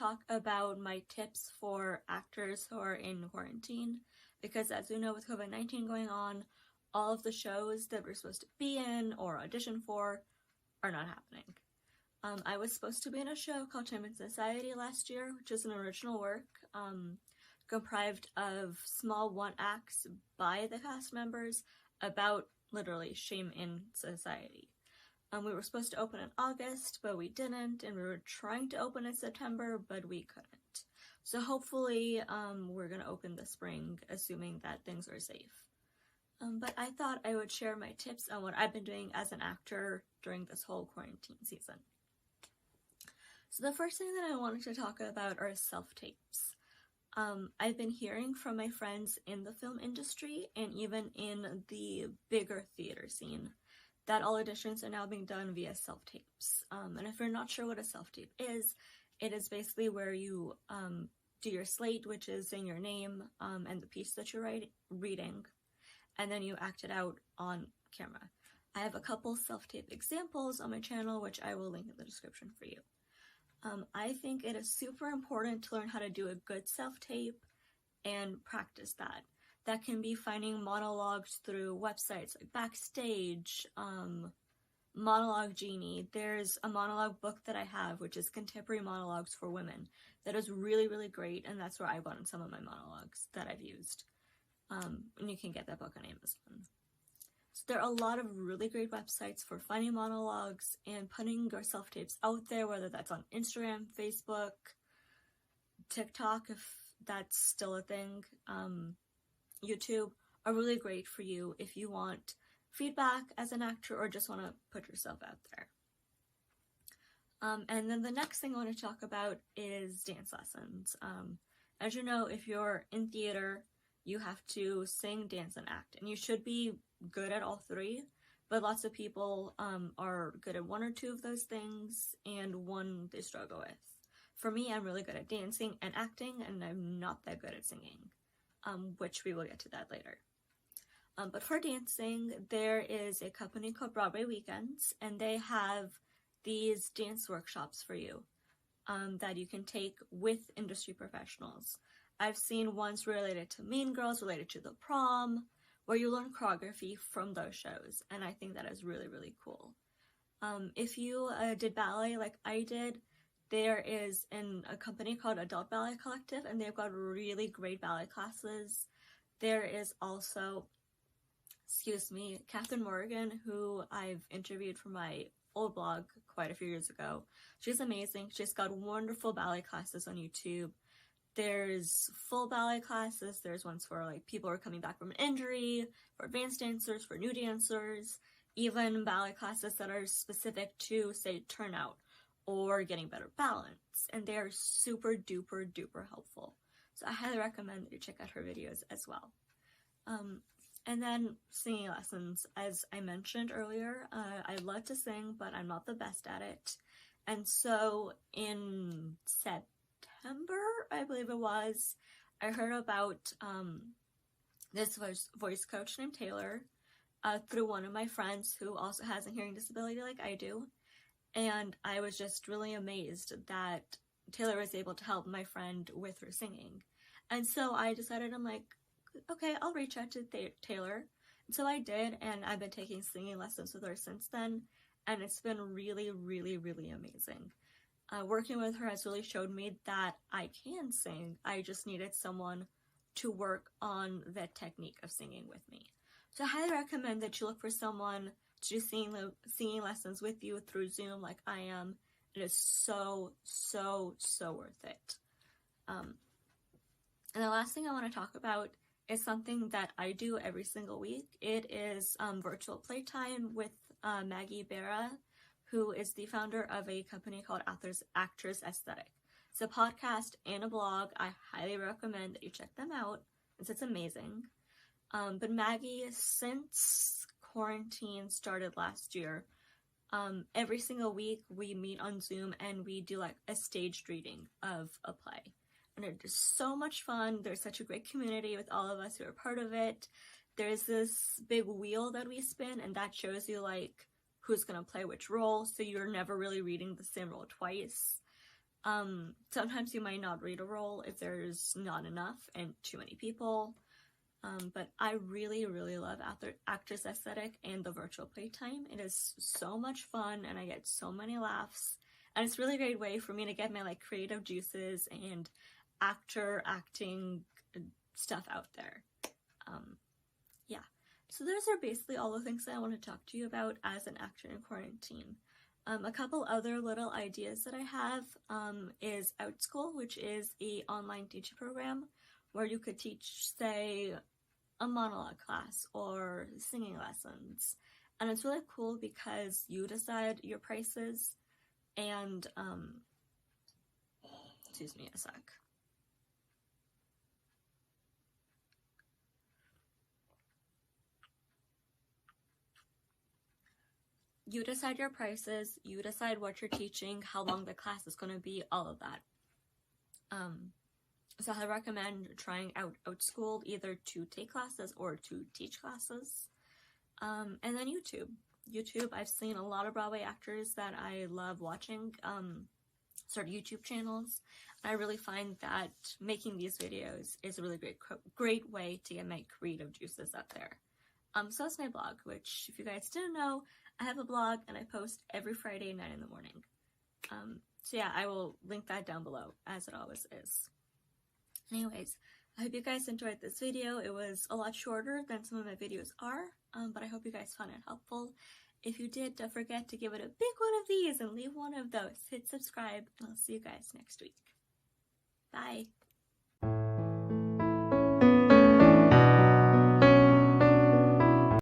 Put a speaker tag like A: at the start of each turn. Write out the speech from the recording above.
A: talk about my tips for actors who are in quarantine, because as you know, with COVID-19 going on, all of the shows that we're supposed to be in or audition for are not happening. I was supposed to be in a show called Shame and Society last year, which is an original work comprised of small one-acts by the cast members about literally shame in society. We were supposed to open in August, but we didn't, and we were trying to open in September, but we couldn't. So hopefully we're going to open this spring, assuming that things are safe. But I thought I would share my tips on what I've been doing as an actor during this whole quarantine season. So the first thing that I wanted to talk about are self-tapes. I've been hearing from my friends in the film industry and even in the bigger theater scene that all auditions are now being done via self-tapes. And if you're not sure what a self-tape is, it is basically where you do your slate, which is in your name and the piece that you're reading, and then you act it out on camera. I have a couple self-tape examples on my channel, which I will link in the description for you. I think it is super important to learn how to do a good self-tape and practice that. That can be finding monologues through websites like Backstage, Monologue Genie. There's a monologue book that I have, which is Contemporary Monologues for Women. That is really, really great, and that's where I've gotten some of my monologues that I've used. And you can get that book on Amazon. So there are a lot of really great websites for finding monologues and putting your self-tapes out there, whether that's on Instagram, Facebook, TikTok, if that's still a thing, YouTube, are really great for you if you want feedback as an actor or just want to put yourself out there. And then the next thing I want to talk about is dance lessons. As you know, if you're in theater, you have to sing, dance, and act, and you should be good at all three, but lots of people are good at one or two of those things, and one they struggle with. For me, I'm really good at dancing and acting, and I'm not that good at singing, which we will get to that later. But for dancing, there is a company called Broadway Weekends, and they have these dance workshops for you that you can take with industry professionals. I've seen ones related to Mean Girls, related to The Prom, where you learn choreography from those shows, and I think that is really, really cool. If you did ballet like I did, there is a company called Adult Ballet Collective, and they've got really great ballet classes. There is also, Catherine Morgan, who I've interviewed for my old blog quite a few years ago. She's amazing. She's got wonderful ballet classes on YouTube. There's full ballet classes, there's ones for like people who are coming back from an injury, for advanced dancers, for new dancers, even ballet classes that are specific to, say, turnout or getting better balance, and they are super duper duper helpful. So I highly recommend that you check out her videos as well. And then singing lessons. As I mentioned earlier, I love to sing, but I'm not the best at it. And so in September, I believe it was, I heard about this voice coach named Taylor through one of my friends who also has a hearing disability like I do. And I was just really amazed that Taylor was able to help my friend with her singing. And so I decided, I'm like, okay, I'll reach out to Taylor. And so I did, and I've been taking singing lessons with her since then, and it's been really, really, really amazing. Working with her has really showed me that I can sing. I just needed someone to work on the technique of singing with me. So I highly recommend that you look for someone to do singing lessons with you through Zoom like I am. It is so, so, so worth it. And the last thing I want to talk about is something that I do every single week. It is virtual playtime with Maggie Berra, who is the founder of a company called Actors Aesthetic. It's a podcast and a blog. I highly recommend that you check them out, since it's amazing. But Maggie, since quarantine started last year, every single week we meet on Zoom and we do like a staged reading of a play. And it is so much fun. There's such a great community with all of us who are part of it. There's this big wheel that we spin, and that shows you like who's going to play which role, so you're never really reading the same role twice. Sometimes you might not read a role if there's not enough and too many people. But I really, really love actress aesthetic and the virtual playtime. It is so much fun and I get so many laughs. And it's a really great way for me to get my like creative juices and acting stuff out there. Yeah. So those are basically all the things that I want to talk to you about as an actor in quarantine. A couple other little ideas that I have is OutSchool, which is an online teaching program where you could teach, say, a monologue class or singing lessons. And it's really cool because you decide your prices and, excuse me a sec. You decide your prices, you decide what you're teaching, how long the class is going to be, all of that. So I recommend trying out OutSchool either to take classes or to teach classes. And then YouTube. YouTube, I've seen a lot of Broadway actors that I love watching start YouTube channels. And I really find that making these videos is a really great way to get my creative juices out there. So that's my blog, which if you guys didn't know, I have a blog and I post every Friday at 9 in the morning. So yeah, I will link that down below as it always is. Anyways, I hope you guys enjoyed this video. It was a lot shorter than some of my videos are, but I hope you guys found it helpful. If you did, don't forget to give it a big one of these and leave one of those. Hit subscribe, and I'll see you guys next week. Bye!